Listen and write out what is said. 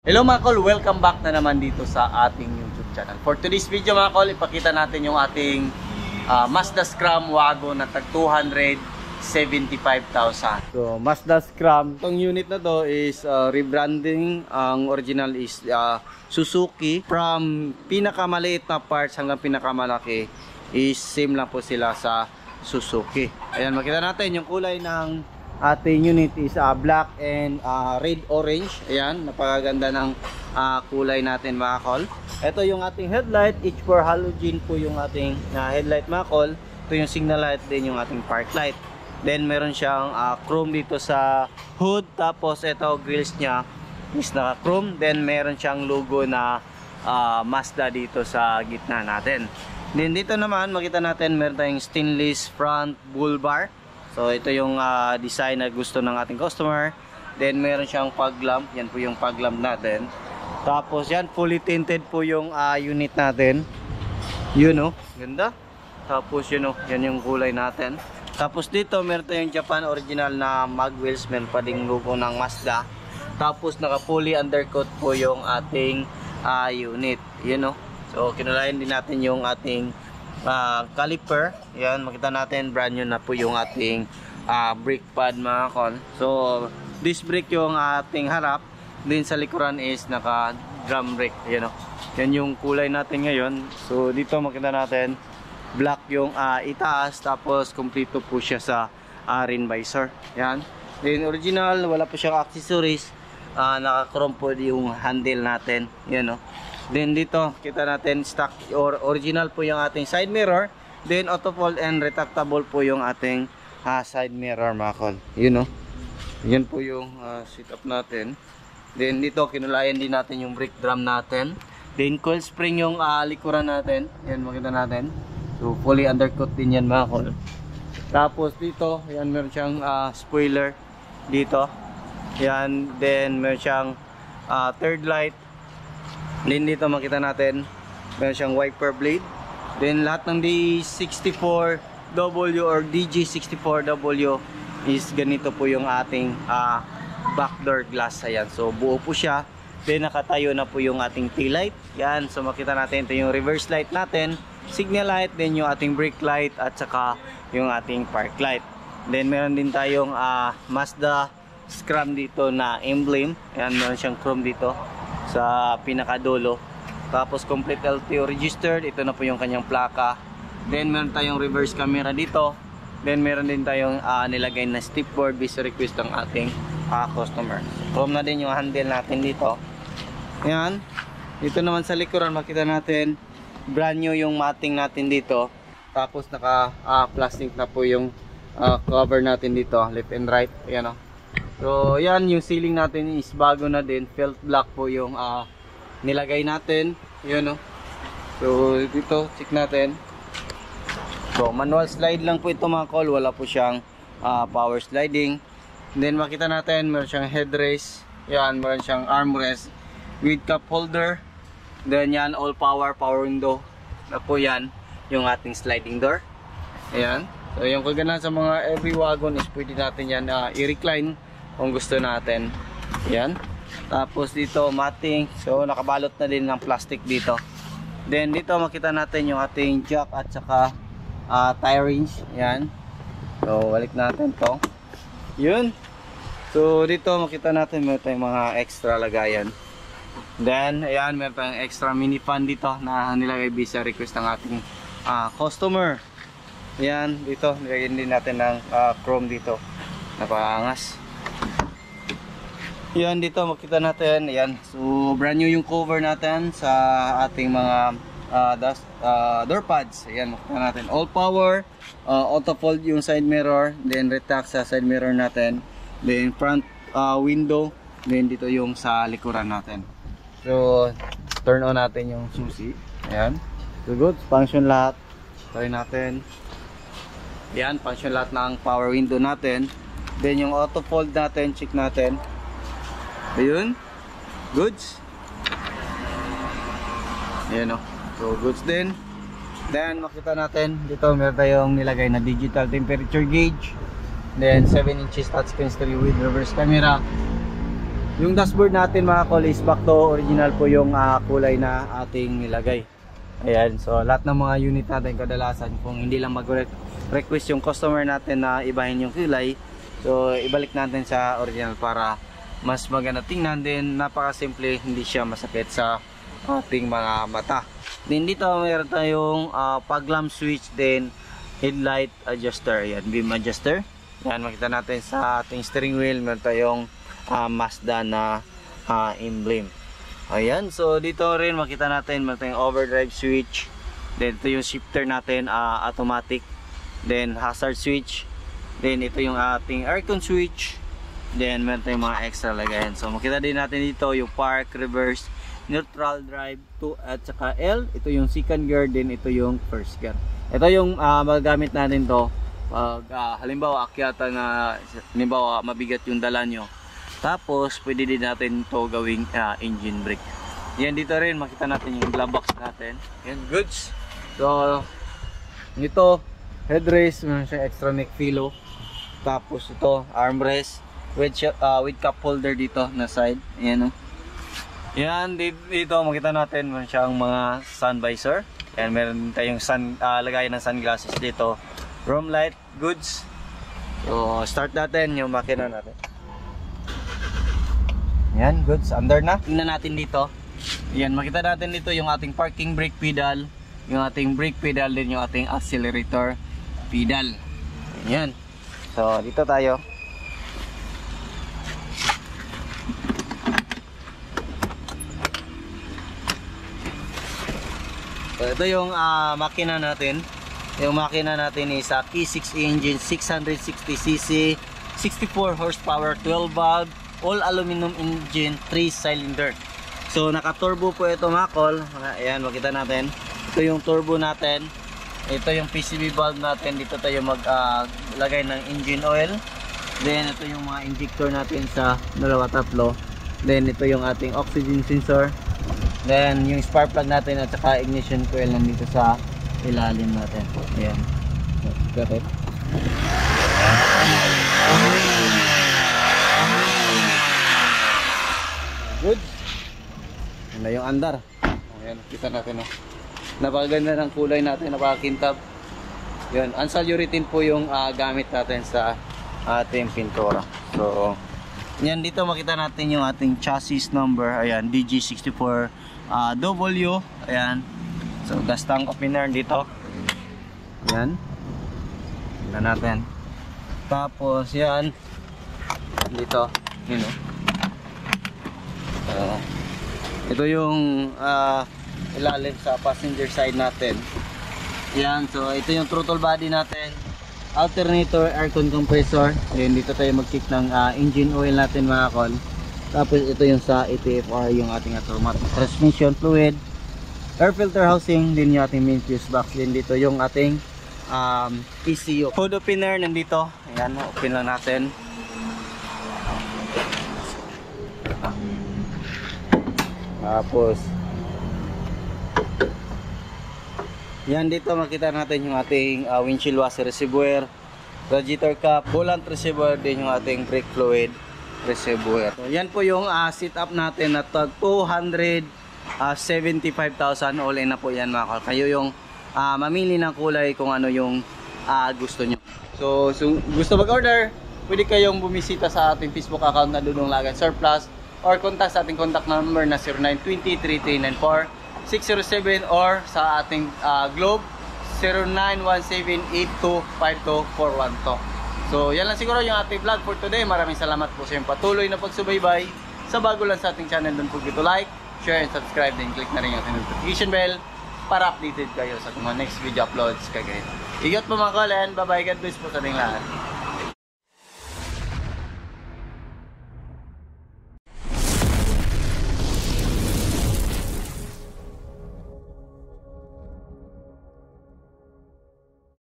Hello mga kol, welcome back na naman dito sa ating YouTube channel. For today's video mga kol, ipakita natin yung ating Mazda Scram Wagon na tag 275,000. So Mazda Scram, itong unit na to is rebranding. Ang original is Suzuki. From pinakamaliit na parts hanggang pinakamalaki is same lang po sila sa Suzuki. Ayan, makita natin yung kulay ng ating unit is black and red orange. Ayan, napakaganda ng kulay natin mga kol. Ito yung ating headlight, H4 halogen po yung ating headlight mga kol. Ito yung signal light, din yung ating park light. Then meron siyang chrome dito sa hood. Tapos ito grills niya is naka chrome. Then meron siyang logo na Mazda dito sa gitna natin. Then dito naman makita natin meron tayong stainless front bull bar. So ito yung design na gusto ng ating customer. Then meron siyang fog lamp. Yan po yung fog lamp natin. Tapos yan, fully tinted po yung unit natin. Yun o, ganda. Tapos yun o, yan yung kulay natin. Tapos dito meron tayong Japan original na mag wheels. Meron pa ding logo ng Mazda. Tapos naka fully undercoat po yung ating unit. Yun o. So kinulayan din natin yung ating caliper. Yan, makita natin brand new na po yung ating brake pad mga kol. So disc brake yung ating harap. Din sa likuran is naka drum brake. Yan o. Yan yung kulay natin ngayon. So dito makita natin black yung itaas. Tapos kompleto po siya sa rim visor. Yan. Then original, wala po siyang accessories. Naka chrome po yung handle natin. Yan o. Then dito kita natin stock or original po yung ating side mirror. Then auto fold and retractable po yung ating side mirror mga kol. Yun o. Yan po yung setup natin. Then dito kinulayan din natin yung brake drum natin. Then coil spring yung likuran natin. Yan makita natin. So fully undercoat din yan mga kol. Tapos dito yan meron siyang spoiler dito. Yan, then meron siyang third light. Then dito makita natin meron siyang wiper blade. Then lahat ng D64W or DG64W is ganito po yung ating back door glass. Ayan, so buo po siya. Then nakatayo na po yung ating tail light. Yan, so makita natin ito yung reverse light natin, signal light, then yung ating brake light at saka yung ating park light. Then meron din tayong Mazda Scram dito na emblem. Ayan, meron siyang chrome dito sa pinakadulo. Tapos complete LTO registered. Ito na po yung kanyang plaka. Then meron tayong reverse camera dito. Then meron din tayong nilagay na step board based request ng ating customer. Chrome na din yung handle natin dito. Yan. Dito naman sa likuran makita natin brand new yung matting natin dito. Tapos naka plastic na po yung cover natin dito, left and right. Ayan o. So yan, yung ceiling natin is bago na din. Felt black po yung nilagay natin. Yun o. So dito, check natin. So manual slide lang po ito mga kol. Wala po siyang power sliding. Then makita natin, meron siyang headrest. Yan, meron siyang armrest with cup holder. Then yan, all power, power window na po yan. Yung ating sliding door. Ayan. So yung kaganahan sa mga every wagon is pwede natin yan i-recline kung gusto natin. Yan. Tapos dito matting. So nakabalot na din ng plastic dito. Then dito makita natin yung ating jack at saka tire range. Yan. So balik natin to. Yun. So dito makita natin meron tayong mga extra lagayan. Then ayan, meron tayong extra mini fan dito na nilagay based sa request ng ating customer. Ayan, dito nilagyan din natin ng chrome dito. Napaangas. Yan, dito makita natin. Ayan, so brand new yung cover natin sa ating mga door pads. Ayan, makita natin all power, auto fold yung side mirror, then retract sa side mirror natin, then front window, then dito yung sa likuran natin. So turn on natin yung susi. Ayan, so good, function lahat. Try natin. Ayan, function lahat ng power window natin. Then yung auto fold natin, check natin. Ayun, goods. Ayan o, so goods din. Then makita natin dito meron tayong nilagay na digital temperature gauge. Then 7 inches touchscreen stereo with reverse camera. Yung dashboard natin mga kol is back to original po yung kulay na ating nilagay. Ayan, so lahat ng mga unit natin kadalasan kung hindi lang mag-request yung customer natin na ibahin yung kulay, so ibalik natin sa original para mas maganda tingnan din. Napakasimple, hindi siya masakit sa ating mga mata. Then dito mayroon tayong fog lamp switch, then headlight adjuster, ayan, beam adjuster. Yan, makita natin sa ating steering wheel meron tayong Mazda na emblem. Ayan, so dito rin makita natin meron tayong overdrive switch. Then ito yung shifter natin, automatic. Then hazard switch. Then ito yung ating aircon switch. Then meron tayong mga extra lagayan. So makita din natin dito yung park, reverse, neutral drive 2 at saka L. Ito yung second gear, then ito yung first gear. Ito yung magagamit natin to pag halimbawa akyatan na halimbawa mabigat yung dala nyo. Tapos pwede din natin to gawing engine brake. Yan, dito rin makita natin yung glove box natin. Yan, goods. So ito headrest, meron siya extra neck pillow. Tapos ito armrest with cup holder dito na side. Ayan, yan, dito makita natin meron siyang mga sun visor. Yan, meron tayong lagayan ng sunglasses dito. Room light, goods. So start natin yung makina natin. Yan, goods, under na. Tingnan natin dito. Yan, makita natin dito yung ating parking brake pedal, yung ating brake pedal, din yung ating accelerator pedal. Yan. So dito tayo. So ito yung makina natin. Yung makina natin is K6 engine, 660cc, 64 horsepower, 12 valve, all aluminum engine, 3 cylinder. So naka turbo po ito mga kol. Ayan, makita natin. Ito yung turbo natin. Ito yung PCV valve natin. Dito tayo maglagay ng engine oil. Then ito yung mga injector natin sa dalawa tatlo. Then ito yung ating oxygen sensor. Then yung spark plug natin at saka ignition coil nandito sa ilalim natin. Ayan. Got it. Good. Yan na yung andar. Ayan, kita natin. Napakaganda ng kulay natin, napakakintab. Yun, unsalurated po yung gamit natin sa ating pintura. So yan, dito makita natin yung ating chassis number. Ayan, DG64W. Ayan. So gas tank opener dito. Ayan. Tingnan natin. Tapos yan dito, yun ito yung ilalim sa passenger side natin. Yan, so ito yung throttle body natin, alternator, aircon compressor. Ayan, dito tayo mag-kick ng engine oil natin mga kol. Tapos ito yung sa ATFR, yung ating automatic transmission fluid, air filter housing, din yung ating main fuse box. Din dito yung ating ECU. Hood opener nandito. Ayan, open lang natin. Tapos yan, dito makita natin yung ating windshield washer reservoir, radiator cap, coolant reservoir, din yung ating brake fluid reservoir. So, yan po yung setup natin na tag 275,000 all in na po yan mga kol. Kayo yung mamili ng kulay kung ano yung gusto nyo. So gusto mag-order, pwede kayong bumisita sa ating Facebook account na Dudong Lagan Surplus, or contact sa ating contact number na 0920-3394-607, or sa ating Globe 0917-8252-412. So yan lang siguro yung ating vlog for today. Maraming salamat po sa iyong patuloy na pagsubaybay. Sa bago lang sa ating channel, don't forget to like, share, and subscribe, then click na rin yung notification bell para updated kayo sa mga next video uploads kagaya. Igot po mga kol, and bye bye, God bless po sa ating lahat.